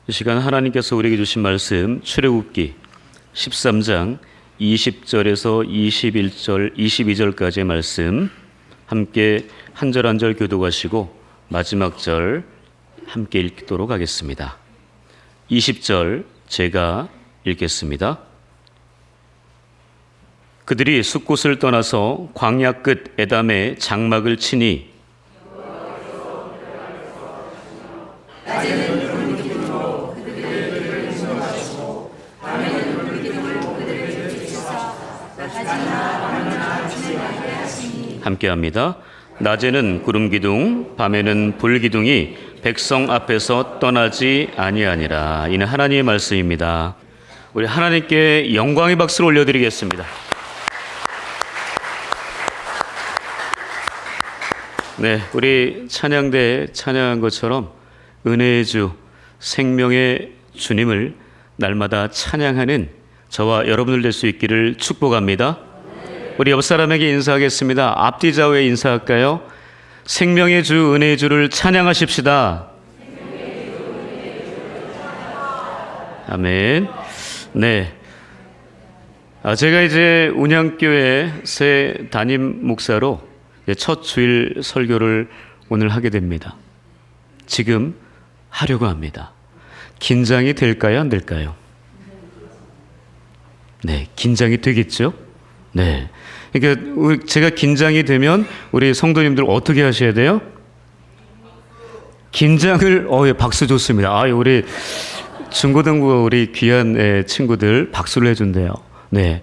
이 시간 하나님께서 우리에게 주신 말씀 출애굽기 13장 20절에서 21절, 22절까지의 말씀 함께 한 절 한 절 교독하시고 마지막 절 함께 읽도록 하겠습니다. 20절 제가 읽겠습니다. 그들이 숫곳을 떠나서 광야 끝 에담에 장막을 치니 함께합니다. 낮에는 구름기둥, 밤에는 불기둥이 백성 앞에서 떠나지 아니하니라. 이는 하나님의 말씀입니다. 우리 하나님께 영광의 박수를 올려드리겠습니다. 네, 우리 찬양대에 찬양한 것처럼 은혜의 주, 생명의 주님을 날마다 찬양하는 저와 여러분들 될 수 있기를 축복합니다. 우리 옆 사람에게 인사하겠습니다. 앞뒤 좌우에 인사할까요? 생명의 주, 은혜의 주를 찬양하십시다. 아멘. 네. 제가 이제 운양교회 새 담임 목사로 첫 주일 설교를 오늘 하게 됩니다. 지금 하려고 합니다. 긴장이 될까요? 안 될까요? 네, 긴장이 되겠죠? 네. 그러니까 제가 긴장이 되면 우리 성도님들 어떻게 하셔야 돼요? 긴장을 예, 박수 좋습니다. 우리 중고등부 우리 귀한 친구들 박수를 해준대요. 네.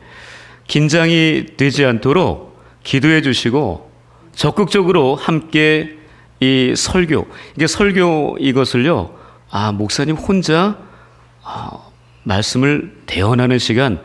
긴장이 되지 않도록 기도해 주시고 적극적으로 함께 이 설교, 이게 설교 이것을요, 목사님 혼자 말씀을 대언하는 시간,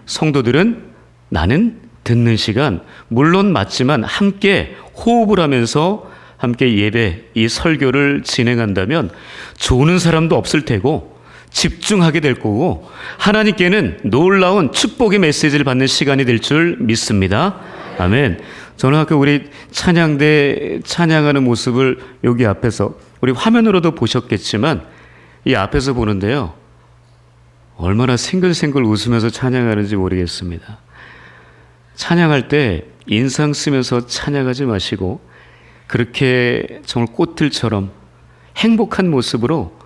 성도들은 나는 듣는 시간, 물론 맞지만 함께 호흡을 하면서 함께 예배, 이 설교를 진행한다면 조는 사람도 없을 테고 집중하게 될 거고 하나님께는 놀라운 축복의 메시지를 받는 시간이 될 줄 믿습니다. 아멘. 저는 아까 우리 찬양대 찬양하는 모습을 여기 앞에서 우리 화면으로도 보셨겠지만 이 앞에서 보는데요, 얼마나 생글생글 웃으면서 찬양하는지 모르겠습니다. 찬양할 때 인상 쓰면서 찬양하지 마시고 그렇게 정말 꽃들처럼 행복한 모습으로,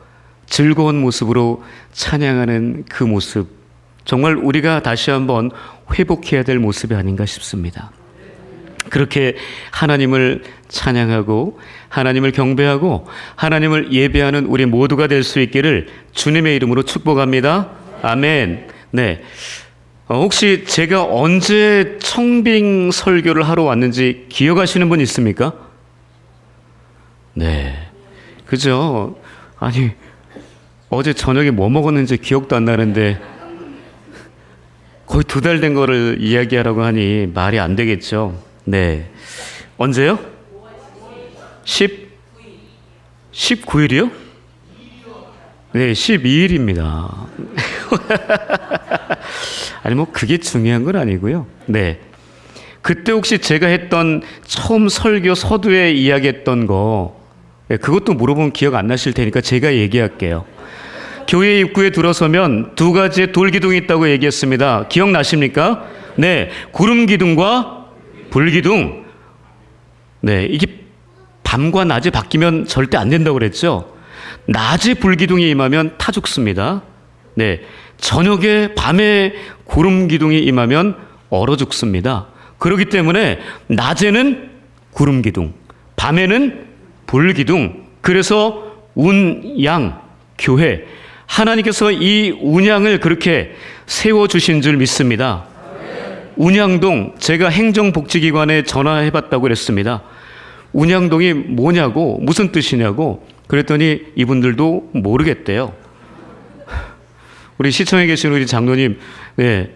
즐거운 모습으로 찬양하는 그 모습, 정말 우리가 다시 한번 회복해야 될 모습이 아닌가 싶습니다. 그렇게 하나님을 찬양하고 하나님을 경배하고 하나님을 예배하는 우리 모두가 될 수 있기를 주님의 이름으로 축복합니다. 아멘. 네. 혹시 제가 언제 청빙 설교를 하러 왔는지 기억하시는 분 있습니까? 네. 그죠? 아니, 어제 저녁에 뭐 먹었는지 기억도 안 나는데 거의 2달 된 거를 이야기하라고 하니 말이 안 되겠죠. 네. 언제요? 19일이요? 네, 12일입니다. 아니, 그게 중요한 건 아니고요. 네. 그때 혹시 제가 했던 처음 설교 서두에 이야기했던 거, 그것도 물어보면 기억 안 나실 테니까 제가 얘기할게요. 교회 입구에 들어서면 2가지의 돌기둥이 있다고 얘기했습니다. 기억나십니까? 네. 구름기둥과 불기둥. 네. 이게 밤과 낮에 바뀌면 절대 안 된다고 그랬죠. 낮에 불기둥이 임하면 타 죽습니다. 네. 저녁에 밤에 구름기둥이 임하면 얼어 죽습니다. 그렇기 때문에 낮에는 구름기둥, 밤에는 불기둥. 그래서 운양 교회, 하나님께서 이 운양을 그렇게 세워주신 줄 믿습니다. 운양동, 제가 행정복지기관에 전화해봤다고 그랬습니다. 운양동이 뭐냐고, 무슨 뜻이냐고 그랬더니 이분들도 모르겠대요. 우리 시청에 계신 우리 장로님, 네,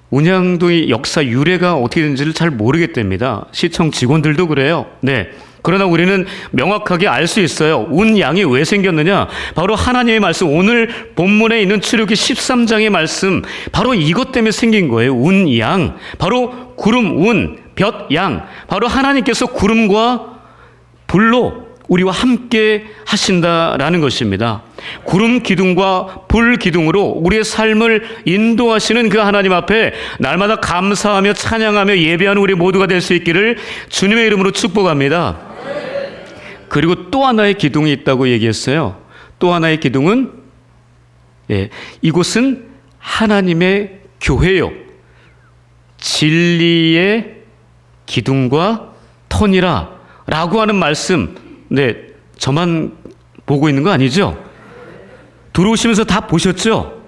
운양동의 역사 유래가 어떻게 되는지를 잘 모르겠답니다. 시청 직원들도 그래요. 네. 그러나 우리는 명확하게 알 수 있어요. 운양이 왜 생겼느냐? 바로 하나님의 말씀, 오늘 본문에 있는 출애굽기 13장의 말씀, 바로 이것 때문에 생긴 거예요. 운양, 바로 구름, 운, 볕, 양, 바로 하나님께서 구름과 불로 우리와 함께 하신다라는 것입니다. 구름 기둥과 불 기둥으로 우리의 삶을 인도하시는 그 하나님 앞에 날마다 감사하며 찬양하며 예배하는 우리 모두가 될 수 있기를 주님의 이름으로 축복합니다. 그리고 또 하나의 기둥이 있다고 얘기했어요. 또 하나의 기둥은 이곳은 하나님의 교회요. 진리의 기둥과 터니라 라고 하는 말씀, 저만 보고 있는 거 아니죠? 들어오시면서 다 보셨죠?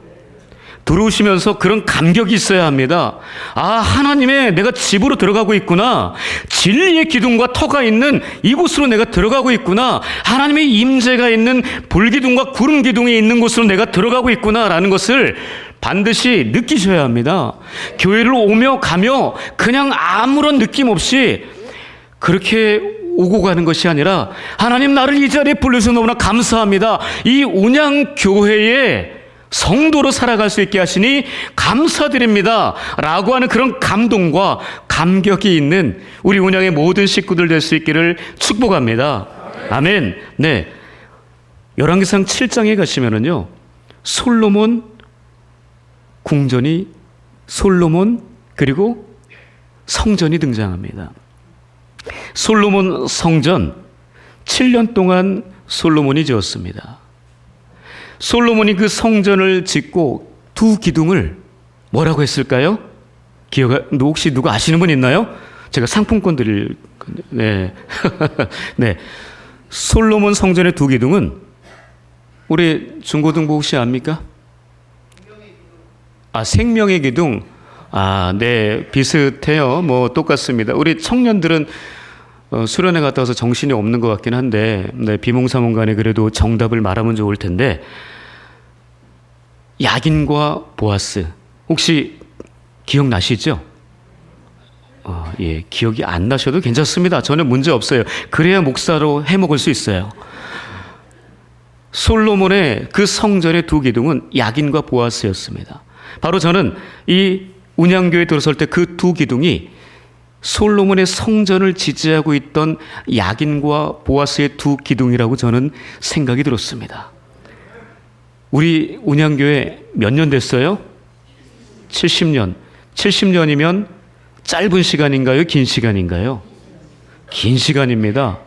들어오시면서 그런 감격이 있어야 합니다. 하나님의 내가 집으로 들어가고 있구나. 진리의 기둥과 터가 있는 이곳으로 내가 들어가고 있구나. 하나님의 임재가 있는 불기둥과 구름 기둥이 있는 곳으로 내가 들어가고 있구나라는 것을 반드시 느끼셔야 합니다. 교회를 오며 가며 그냥 아무런 느낌 없이 그렇게 오고 가는 것이 아니라 하나님 나를 이 자리에 불러주셔서 너무나 감사합니다. 이 운양교회에 성도로 살아갈 수 있게 하시니 감사드립니다 라고 하는 그런 감동과 감격이 있는 우리 운양의 모든 식구들 될 수 있기를 축복합니다. 아멘. 네, 열왕기상 7장에 가시면은요, 솔로몬 궁전이, 솔로몬 그리고 성전이 등장합니다. 솔로몬 성전 7년 동안 솔로몬이 지었습니다. 솔로몬이 그 성전을 짓고 두 기둥을 뭐라고 했을까요? 혹시 누가 아시는 분 있나요? 제가 상품권 드릴 건데. 네. 네. 솔로몬 성전의 두 기둥은 우리 중고등부 혹시 압니까? 생명의 기둥. 네, 비슷해요. 뭐 똑같습니다. 우리 청년들은 수련회 갔다 와서 정신이 없는 것 같긴 한데, 비몽사몽간에 그래도 정답을 말하면 좋을 텐데, 야긴과 보아스 혹시 기억나시죠? 예, 기억이 안 나셔도 괜찮습니다. 전혀 문제 없어요. 그래야 목사로 해먹을 수 있어요. 솔로몬의 그 성전의 두 기둥은 야긴과 보아스였습니다. 바로 저는 이 운양교에 들어설 때 그 두 기둥이 솔로몬의 성전을 지지하고 있던 야긴과 보아스의 두 기둥이라고 저는 생각이 들었습니다. 우리 운양교회 몇 년 됐어요? 70년. 70년이면 짧은 시간인가요? 긴 시간인가요? 긴 시간입니다.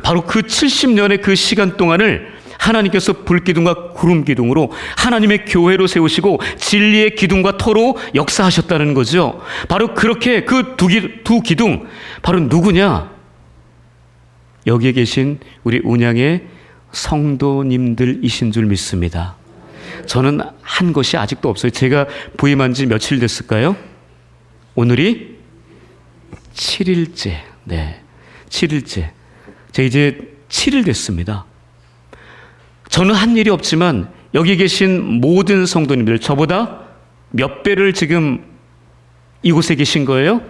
바로 그 70년의 그 시간 동안을 하나님께서 불기둥과 구름기둥으로 하나님의 교회로 세우시고 진리의 기둥과 터로 역사하셨다는 거죠. 바로 그렇게 그 두 기둥, 바로 누구냐? 여기에 계신 우리 운양의 성도님들이신 줄 믿습니다. 저는 한 것이 아직도 없어요. 제가 부임한 지 며칠 됐을까요? 오늘이 7일째. 네, 7일째. 제가 이제 7일 됐습니다. 저는 한 일이 없지만 여기 계신 모든 성도님들, 저보다 몇 배를 지금 이곳에 계신 거예요?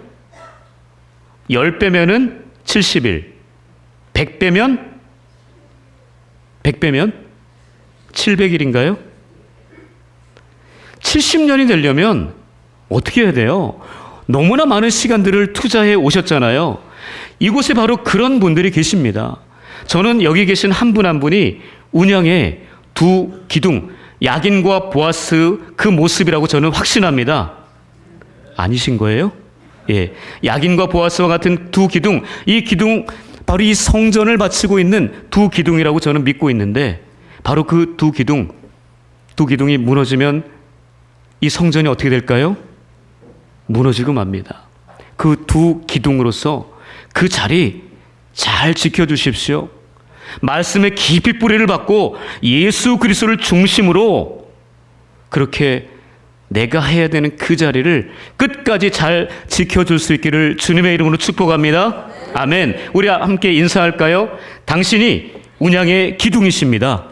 10배면은 70일, 100배면 700일인가요? 70년이 되려면 어떻게 해야 돼요? 너무나 많은 시간들을 투자해 오셨잖아요. 이곳에 바로 그런 분들이 계십니다. 저는 여기 계신 한 분 한 분이 운양의 두 기둥, 야긴과 보아스 그 모습이라고 저는 확신합니다. 아니신 거예요? 예, 야긴과 보아스와 같은 두 기둥, 이 기둥 바로 이 성전을 바치고 있는 두 기둥이라고 저는 믿고 있는데, 바로 그 두 기둥이 무너지면 이 성전이 어떻게 될까요? 무너지고 맙니다. 그 두 기둥으로서 그 자리 잘 지켜주십시오. 말씀에 깊이 뿌리를 받고 예수 그리스도를 중심으로 그렇게 내가 해야 되는 그 자리를 끝까지 잘 지켜줄 수 있기를 주님의 이름으로 축복합니다. 아멘. 우리 함께 인사할까요? 당신이 운양의 기둥이십니다.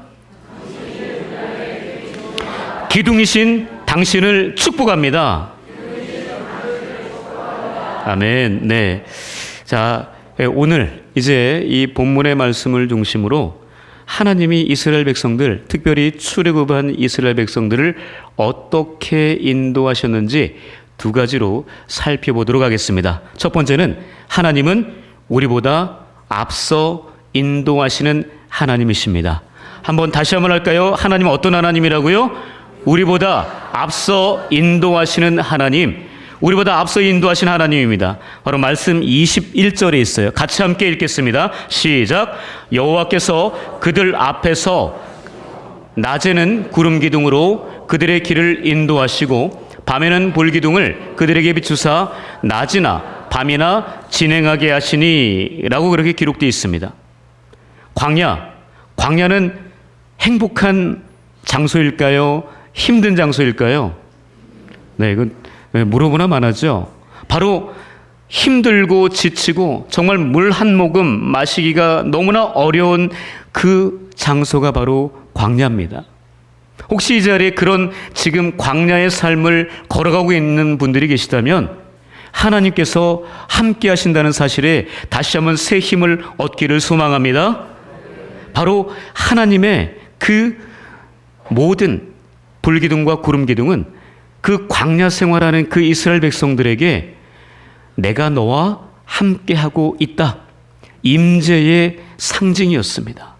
기둥이신 당신을 축복합니다. 아멘. 네. 자, 오늘 이제 이 본문의 말씀을 중심으로 하나님이 이스라엘 백성들, 특별히 출애굽한 이스라엘 백성들을 어떻게 인도하셨는지 두 가지로 살펴보도록 하겠습니다. 첫 번째는 하나님은 우리보다 앞서 인도하시는 하나님이십니다. 한번 다시 한번 할까요? 하나님은 어떤 하나님이라고요? 우리보다 앞서 인도하시는 하나님, 우리보다 앞서 인도하신 하나님입니다. 바로 말씀 21절에 있어요. 같이 함께 읽겠습니다. 시작. 여호와께서 그들 앞에서 낮에는 구름 기둥으로 그들의 길을 인도하시고 밤에는 불 기둥을 그들에게 비추사 낮이나 밤이나 진행하게 하시니 라고 그렇게 기록되어 있습니다. 광야는 행복한 장소일까요? 힘든 장소일까요? 네, 이건 물어보나 마나죠. 바로 힘들고 지치고 정말 물 한 모금 마시기가 너무나 어려운 그 장소가 바로 광야입니다. 혹시 이 자리에 그런 지금 광야의 삶을 걸어가고 있는 분들이 계시다면 하나님께서 함께 하신다는 사실에 다시 한번 새 힘을 얻기를 소망합니다. 바로 하나님의 그 모든 불기둥과 구름기둥은 그 광야 생활하는 그 이스라엘 백성들에게 내가 너와 함께하고 있다, 임재의 상징이었습니다.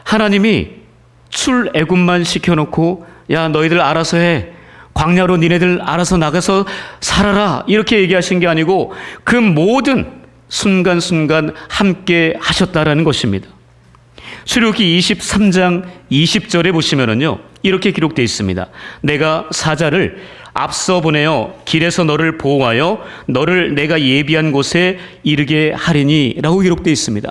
하나님이 출애굽만 시켜놓고 야 너희들 알아서 해, 광야로 니네들 알아서 나가서 살아라 이렇게 얘기하신 게 아니고 그 모든 순간순간 함께 하셨다라는 것입니다. 출애굽기 23장 20절에 보시면은요 이렇게 기록되어 있습니다. 내가 사자를 앞서 보내어 길에서 너를 보호하여 너를 내가 예비한 곳에 이르게 하리니 라고 기록되어 있습니다.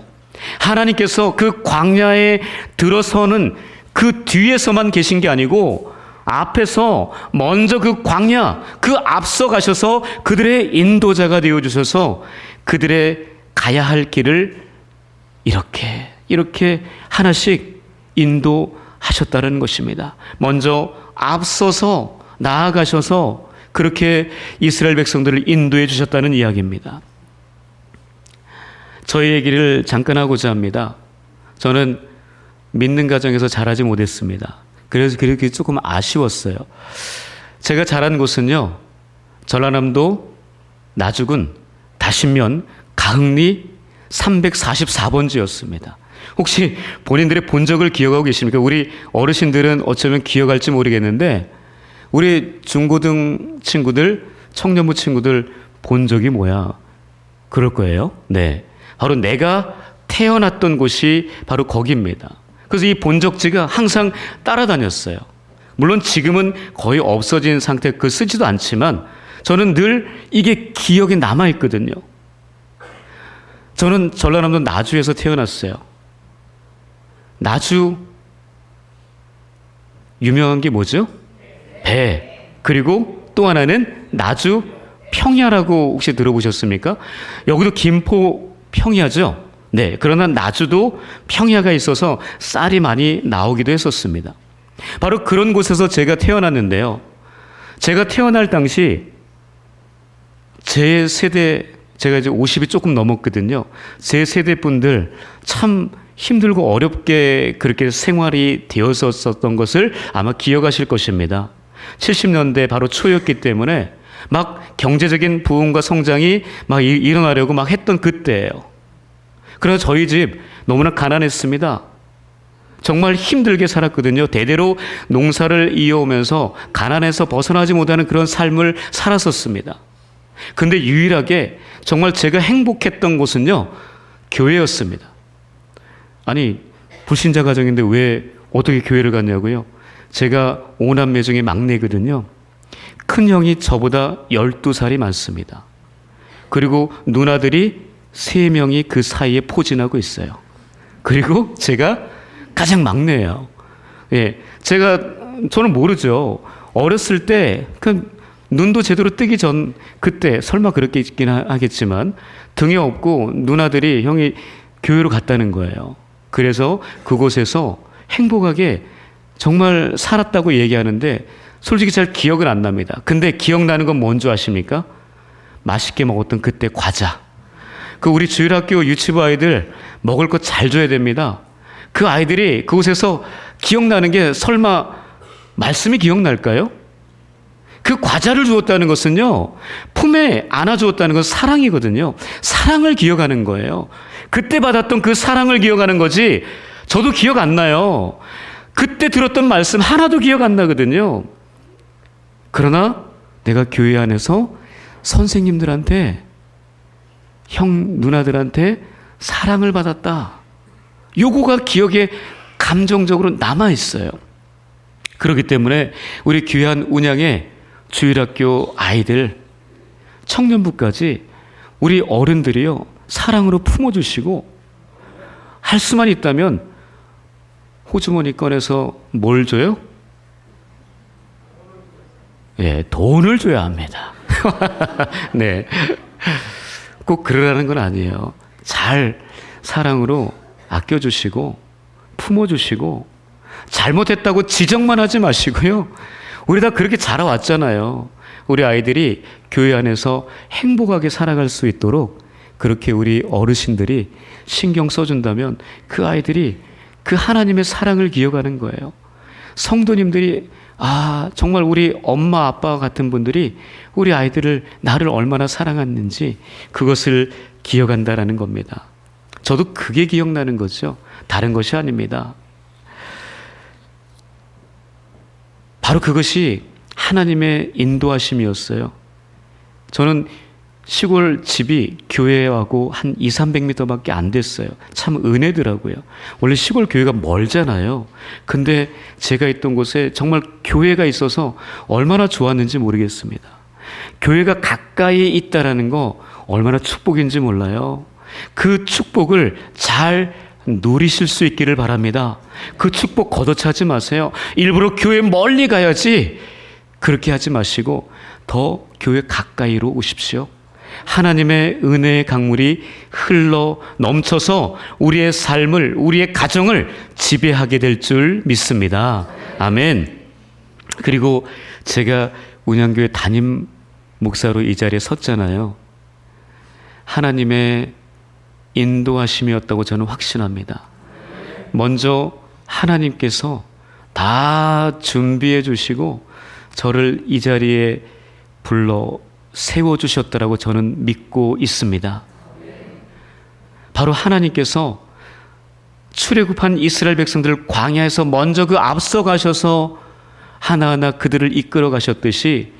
하나님께서 그 광야에 들어서는 그 뒤에서만 계신 게 아니고 앞에서 먼저 그 광야 그 앞서 가셔서 그들의 인도자가 되어주셔서 그들의 가야 할 길을 이렇게 하나씩 인도하셨다는 것입니다. 먼저 앞서서 나아가셔서 그렇게 이스라엘 백성들을 인도해 주셨다는 이야기입니다. 저희 얘기를 잠깐 하고자 합니다. 저는 믿는 가정에서 자라지 못했습니다. 그래서 그렇게 조금 아쉬웠어요. 제가 자란 곳은요, 전라남도 나주군 다신면 가흥리 344번지였습니다. 혹시 본인들의 본 적을 기억하고 계십니까? 우리 어르신들은 어쩌면 기억할지 모르겠는데 우리 중고등 친구들, 청년부 친구들 본 적이 뭐야? 그럴 거예요. 네, 바로 내가 태어났던 곳이 바로 거기입니다. 그래서 이 본적지가 항상 따라다녔어요. 물론 지금은 거의 없어진 상태, 쓰지도 않지만 저는 늘 이게 기억에 남아있거든요. 저는 전라남도 나주에서 태어났어요. 나주 유명한 게 뭐죠? 배. 그리고 또 하나는 나주 평야라고 혹시 들어보셨습니까? 여기도 김포 평야죠. 네, 그러나 나주도 평야가 있어서 쌀이 많이 나오기도 했었습니다. 바로 그런 곳에서 제가 태어났는데요. 제가 태어날 당시 제 세대, 제가 이제 50이 조금 넘었거든요. 제 세대 분들 참 힘들고 어렵게 그렇게 생활이 되었었던 것을 아마 기억하실 것입니다. 70년대 바로 초였기 때문에 막 경제적인 부흥과 성장이 막 일어나려고 막 했던 그때예요. 그래서 저희 집 너무나 가난했습니다. 정말 힘들게 살았거든요. 대대로 농사를 이어오면서 가난에서 벗어나지 못하는 그런 삶을 살았었습니다. 근데 유일하게 정말 제가 행복했던 곳은요, 교회였습니다. 아니, 불신자 가정인데 왜 어떻게 교회를 갔냐고요? 제가 5남매 중에 막내거든요. 큰형이 저보다 12살이 많습니다. 그리고 누나들이 3명이 그 사이에 포진하고 있어요. 그리고 제가 가장 막내예요. 예, 저는 모르죠. 어렸을 때 눈도 제대로 뜨기 전 그때 설마 그렇게 있긴 하겠지만 등에 업고 누나들이 형이 교회로 갔다는 거예요. 그래서 그곳에서 행복하게 정말 살았다고 얘기하는데 솔직히 잘 기억은 안 납니다. 근데 기억나는 건 뭔지 아십니까? 맛있게 먹었던 그때 과자. 우리 주일학교 유치부 아이들 먹을 거 잘 줘야 됩니다. 그 아이들이 그곳에서 기억나는 게 설마 말씀이 기억날까요? 그 과자를 주었다는 것은요, 품에 안아주었다는 건 사랑이거든요. 사랑을 기억하는 거예요. 그때 받았던 그 사랑을 기억하는 거지 저도 기억 안 나요. 그때 들었던 말씀 하나도 기억 안 나거든요. 그러나 내가 교회 안에서 선생님들한테, 형, 누나들한테 사랑을 받았다. 요거가 기억에 감정적으로 남아있어요. 그렇기 때문에 우리 귀한 운양의 주일학교 아이들, 청년부까지 우리 어른들이요, 사랑으로 품어주시고, 할 수만 있다면 호주머니 꺼내서 뭘 줘요? 예, 돈을 줘야 합니다. 네. 꼭 그러라는 건 아니에요. 잘 사랑으로 아껴주시고, 품어주시고, 잘못했다고 지적만 하지 마시고요. 우리 다 그렇게 자라왔잖아요. 우리 아이들이 교회 안에서 행복하게 살아갈 수 있도록 그렇게 우리 어르신들이 신경 써준다면 그 아이들이 그 하나님의 사랑을 기억하는 거예요. 성도님들이 정말 우리 엄마 아빠 같은 분들이 우리 아이들을, 나를 얼마나 사랑했는지 그것을 기억한다라는 겁니다. 저도 그게 기억나는 거죠. 다른 것이 아닙니다. 바로 그것이 하나님의 인도하심이었어요. 저는 시골 집이 교회하고 한 200~300m밖에 안 됐어요. 참 은혜더라고요. 원래 시골 교회가 멀잖아요. 근데 제가 있던 곳에 정말 교회가 있어서 얼마나 좋았는지 모르겠습니다. 교회가 가까이 있다라는 거 얼마나 축복인지 몰라요. 그 축복을 잘 누리실 수 있기를 바랍니다. 그 축복 걷어차지 마세요. 일부러 교회 멀리 가야지 그렇게 하지 마시고 더 교회 가까이로 오십시오. 하나님의 은혜의 강물이 흘러 넘쳐서 우리의 삶을, 우리의 가정을 지배하게 될 줄 믿습니다. 아멘. 그리고 제가 운양교회 담임 목사로 이 자리에 섰잖아요. 하나님의 인도하심이었다고 저는 확신합니다. 먼저 하나님께서 다 준비해 주시고 저를 이 자리에 불러 세워주셨다라고 저는 믿고 있습니다. 바로 하나님께서 출애굽한 이스라엘 백성들을 광야에서 먼저 그 앞서 가셔서 하나하나 그들을 이끌어 가셨듯이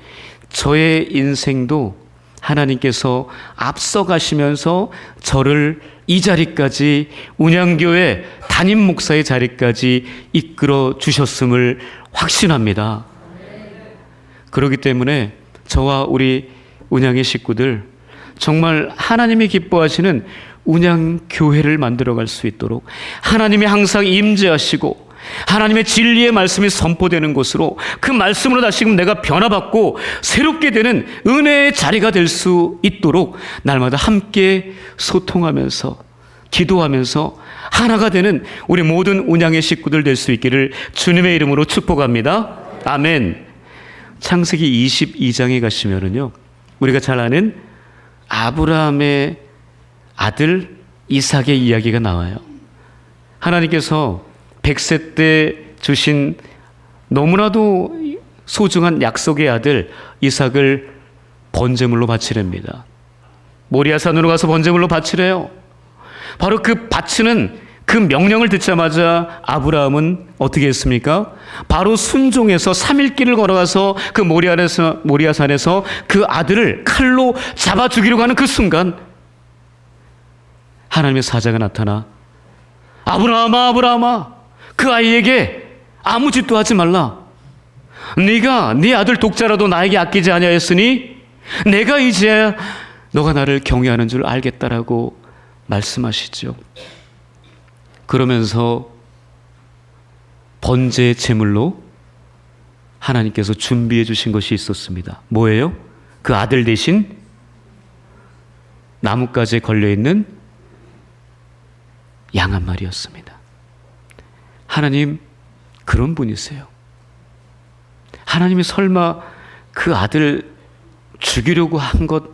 저의 인생도 하나님께서 앞서 가시면서 저를 이 자리까지, 운양교회 담임 목사의 자리까지 이끌어 주셨음을 확신합니다. 그렇기 때문에 저와 우리 운양의 식구들 정말 하나님이 기뻐하시는 운양교회를 만들어갈 수 있도록 하나님이 항상 임재하시고 하나님의 진리의 말씀이 선포되는 곳으로, 그 말씀으로 다시금 내가 변화받고 새롭게 되는 은혜의 자리가 될 수 있도록 날마다 함께 소통하면서 기도하면서 하나가 되는 우리 모든 운양의 식구들 될 수 있기를 주님의 이름으로 축복합니다. 아멘. 창세기 22장에 가시면은요, 우리가 잘 아는 아브라함의 아들 이삭의 이야기가 나와요. 하나님께서 100세 때 주신 너무나도 소중한 약속의 아들 이삭을 번제물로 바치랍니다. 모리아산으로 가서 번제물로 바치래요. 바로 그 바치는 그 명령을 듣자마자 아브라함은 어떻게 했습니까? 바로 순종해서 3일 길을 걸어가서 그 모리아산에서 그 아들을 칼로 잡아 죽이려고 하는 그 순간 하나님의 사자가 나타나 아브라함아, 아브라함아, 그 아이에게 아무 짓도 하지 말라. 네가 네 아들 독자라도 나에게 아끼지 아니하였으니 내가 이제 너가 나를 경외하는 줄 알겠다라고 말씀하시죠. 그러면서 번제 제물로 하나님께서 준비해 주신 것이 있었습니다. 뭐예요? 그 아들 대신 나뭇가지에 걸려있는 양 한 마리였습니다. 하나님 그런 분이세요. 하나님이 설마 그 아들 죽이려고 한 것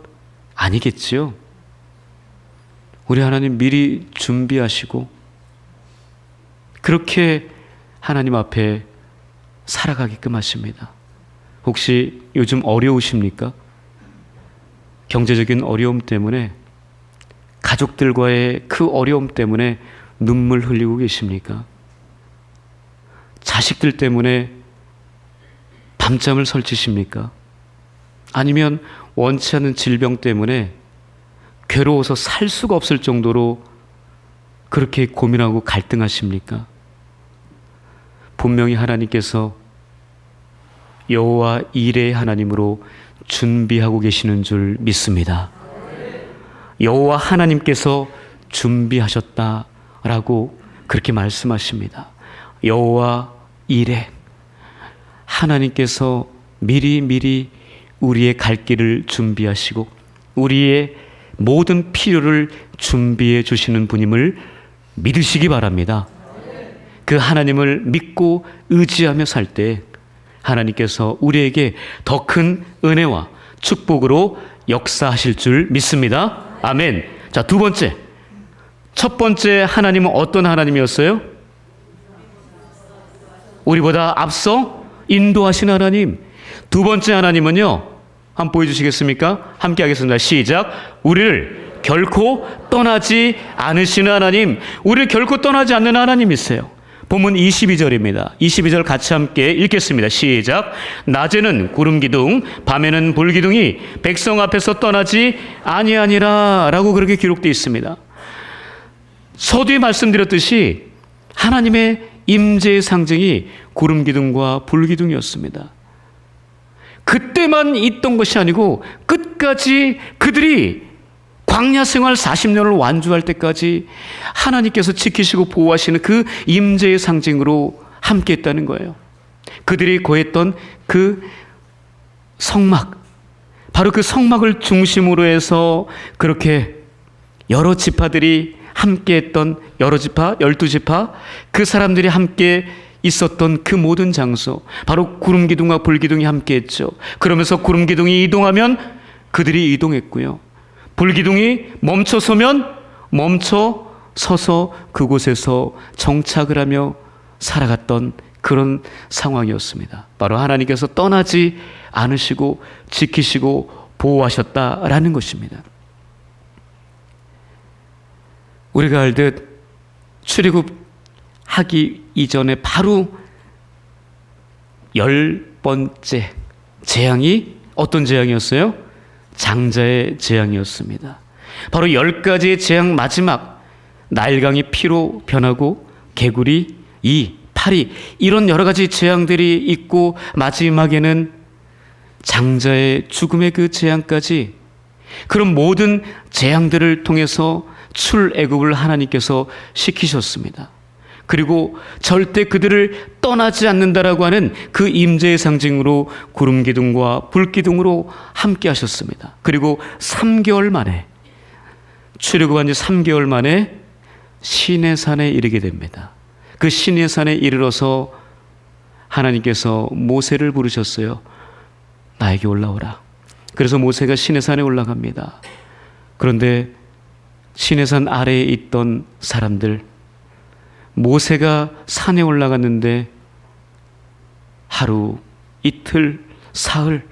아니겠지요? 우리 하나님 미리 준비하시고 그렇게 하나님 앞에 살아가게끔 하십니다. 혹시 요즘 어려우십니까? 경제적인 어려움 때문에, 가족들과의 그 어려움 때문에 눈물 흘리고 계십니까? 자식들 때문에 밤잠을 설치십니까? 아니면 원치 않는 질병 때문에 괴로워서 살 수가 없을 정도로 그렇게 고민하고 갈등하십니까? 분명히 하나님께서 여호와 이레의 하나님으로 준비하고 계시는 줄 믿습니다. 여호와 하나님께서 준비하셨다라고 그렇게 말씀하십니다. 여호와 이레, 하나님께서 미리 우리의 갈 길을 준비하시고 우리의 모든 필요를 준비해 주시는 분임을 믿으시기 바랍니다. 그 하나님을 믿고 의지하며 살 때 하나님께서 우리에게 더 큰 은혜와 축복으로 역사하실 줄 믿습니다. 아멘. 자, 두 번째. 첫 번째 하나님은 어떤 하나님이었어요? 우리보다 앞서 인도하신 하나님. 두 번째 하나님은요, 한번 보여주시겠습니까? 함께 하겠습니다. 시작. 우리를 결코 떠나지 않으시는 하나님. 우리를 결코 떠나지 않는 하나님이세요. 본문 22절입니다. 22절 같이 함께 읽겠습니다. 시작. 낮에는 구름기둥, 밤에는 불기둥이 백성 앞에서 떠나지 아니하니라 라고 그렇게 기록되어 있습니다. 서두에 말씀드렸듯이 하나님의 임재의 상징이 구름기둥과 불기둥이었습니다. 그때만 있던 것이 아니고 끝까지 그들이 광야 생활 40년을 완주할 때까지 하나님께서 지키시고 보호하시는 그 임재의 상징으로 함께 했다는 거예요. 그들이 거했던 그 성막, 바로 그 성막을 중심으로 해서 그렇게 여러 지파들이 함께 했던 여러 지파, 12지파, 그 사람들이 함께 있었던 그 모든 장소, 바로 구름기둥과 불기둥이 함께 했죠. 그러면서 구름기둥이 이동하면 그들이 이동했고요. 불기둥이 멈춰서면 멈춰 서서 그곳에서 정착을 하며 살아갔던 그런 상황이었습니다. 바로 하나님께서 떠나지 않으시고 지키시고 보호하셨다라는 것입니다. 우리가 알듯 출애굽하기 이전에 바로 10번째 재앙이 어떤 재앙이었어요? 장자의 재앙이었습니다. 바로 10가지의 재앙 마지막, 나일강이 피로 변하고 개구리, 파리, 이런 여러 가지 재앙들이 있고 마지막에는 장자의 죽음의 그 재앙까지, 그런 모든 재앙들을 통해서 출애굽을 하나님께서 시키셨습니다. 그리고 절대 그들을 떠나지 않는다라고 하는 그 임재의 상징으로 구름기둥과 불기둥으로 함께 하셨습니다. 그리고 3개월 만에, 출애굽한 지 3개월 만에 시내산에 이르게 됩니다. 그 시내산에 이르러서 하나님께서 모세를 부르셨어요. 나에게 올라오라. 그래서 모세가 시내산에 올라갑니다. 그런데 시내산 아래에 있던 사람들, 모세가 산에 올라갔는데 하루, 이틀, 사흘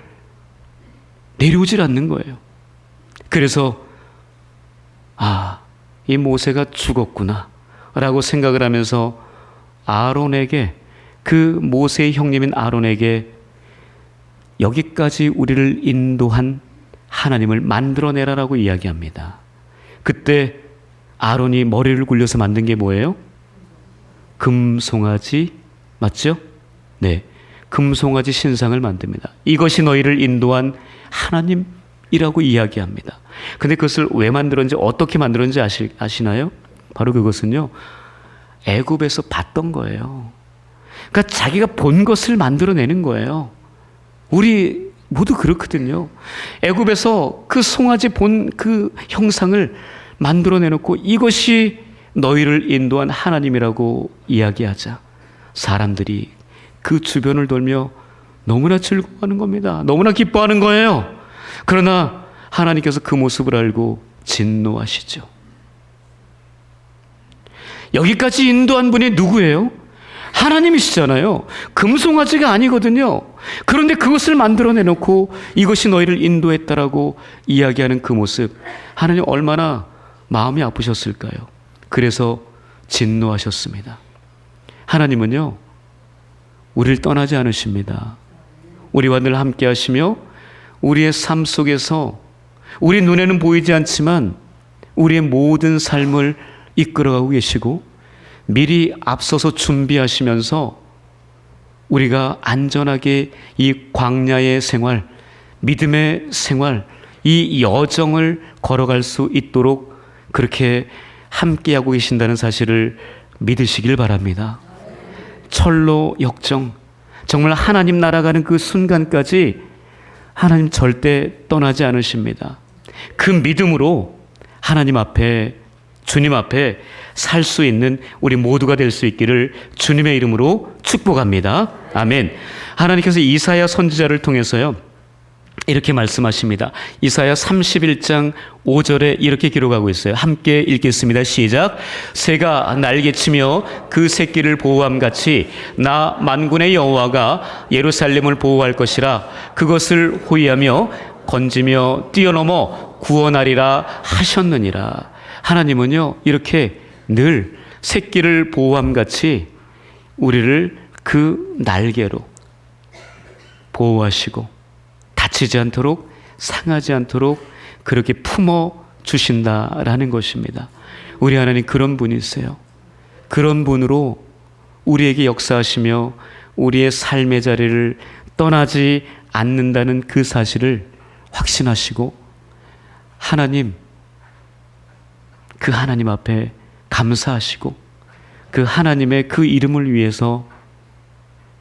내려오질 않는 거예요. 그래서 이 모세가 죽었구나 라고 생각을 하면서 아론에게, 그 모세의 형님인 아론에게 여기까지 우리를 인도한 하나님을 만들어내라라고 이야기합니다. 그때 아론이 머리를 굴려서 만든 게 뭐예요? 금송아지, 맞죠? 네, 금송아지 신상을 만듭니다. 이것이 너희를 인도한 하나님이라고 이야기합니다. 근데 그것을 왜 만들었는지, 어떻게 만들었는지 아시나요? 바로 그것은요, 애굽에서 봤던 거예요. 그러니까 자기가 본 것을 만들어내는 거예요. 우리 모두 그렇거든요. 애굽에서 그 송아지 본 그 형상을 만들어내놓고 이것이 너희를 인도한 하나님이라고 이야기하자 사람들이 그 주변을 돌며 너무나 즐거워하는 겁니다. 너무나 기뻐하는 거예요. 그러나 하나님께서 그 모습을 알고 진노하시죠. 여기까지 인도한 분이 누구예요? 하나님이시잖아요. 금송아지가 아니거든요. 그런데 그것을 만들어내놓고 이것이 너희를 인도했다라고 이야기하는 그 모습, 하나님 얼마나 마음이 아프셨을까요? 그래서 진노하셨습니다. 하나님은요, 우리를 떠나지 않으십니다. 우리와 늘 함께 하시며 우리의 삶 속에서 우리 눈에는 보이지 않지만 우리의 모든 삶을 이끌어가고 계시고 미리 앞서서 준비하시면서 우리가 안전하게 이 광야의 생활, 믿음의 생활, 이 여정을 걸어갈 수 있도록 그렇게 함께하고 계신다는 사실을 믿으시길 바랍니다. 철로 역정, 정말 하나님 나라가는 그 순간까지 하나님 절대 떠나지 않으십니다. 그 믿음으로 하나님 앞에, 주님 앞에 살 수 있는 우리 모두가 될 수 있기를 주님의 이름으로 축복합니다. 아멘. 하나님께서 이사야 선지자를 통해서요, 이렇게 말씀하십니다. 이사야 31장 5절에 이렇게 기록하고 있어요. 함께 읽겠습니다. 시작. 새가 날개치며 그 새끼를 보호함같이 나 만군의 여호와가 예루살렘을 보호할 것이라. 그것을 호위하며 건지며 뛰어넘어 구원하리라 하셨느니라. 하나님은요, 이렇게 늘 새끼를 보호함같이 우리를 그 날개로 보호하시고 다치지 않도록, 상하지 않도록 그렇게 품어 주신다라는 것입니다. 우리 하나님 그런 분이세요. 그런 분으로 우리에게 역사하시며 우리의 삶의 자리를 떠나지 않는다는 그 사실을 확신하시고 하나님, 그 하나님 앞에 감사하시고 그 하나님의 그 이름을 위해서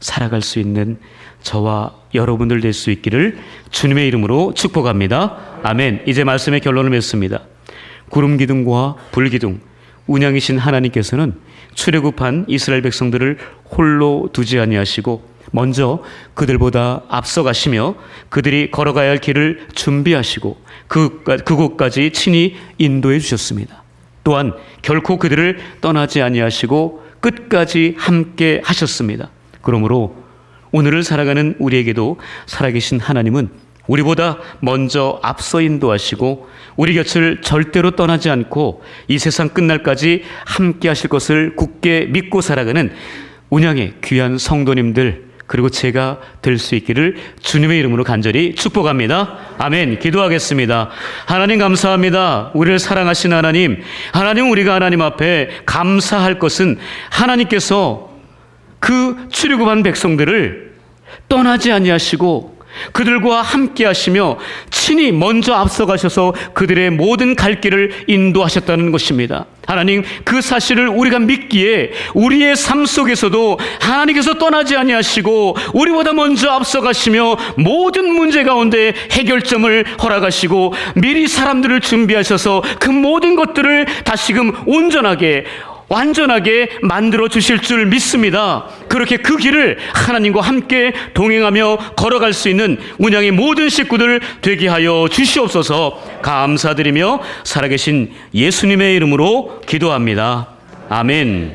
살아갈 수 있는 저와 여러분들 될 수 있기를 주님의 이름으로 축복합니다. 아멘. 이제 말씀의 결론을 맺습니다. 구름 기둥과 불 기둥, 운양이신 하나님께서는 출애굽한 이스라엘 백성들을 홀로 두지 아니하시고 먼저 그들보다 앞서가시며 그들이 걸어가야 할 길을 준비하시고 그곳까지 친히 인도해 주셨습니다. 또한 결코 그들을 떠나지 아니하시고 끝까지 함께 하셨습니다. 그러므로 오늘을 살아가는 우리에게도 살아계신 하나님은 우리보다 먼저 앞서 인도하시고 우리 곁을 절대로 떠나지 않고 이 세상 끝날까지 함께 하실 것을 굳게 믿고 살아가는 운양의 귀한 성도님들, 그리고 제가 될 수 있기를 주님의 이름으로 간절히 축복합니다. 아멘. 기도하겠습니다. 하나님 감사합니다. 우리를 사랑하신 하나님, 하나님, 우리가 하나님 앞에 감사할 것은 하나님께서 그 출애굽한 백성들을 떠나지 아니하시고 그들과 함께 하시며 친히 먼저 앞서가셔서 그들의 모든 갈 길을 인도하셨다는 것입니다. 하나님, 그 사실을 우리가 믿기에 우리의 삶 속에서도 하나님께서 떠나지 아니하시고 우리보다 먼저 앞서가시며 모든 문제 가운데 해결점을 허락하시고 미리 사람들을 준비하셔서 그 모든 것들을 다시금 온전하게 완전하게 만들어 주실 줄 믿습니다. 그렇게 그 길을 하나님과 함께 동행하며 걸어갈 수 있는 운양의 모든 식구들 되게 하여 주시옵소서. 감사드리며 살아계신 예수님의 이름으로 기도합니다. 아멘.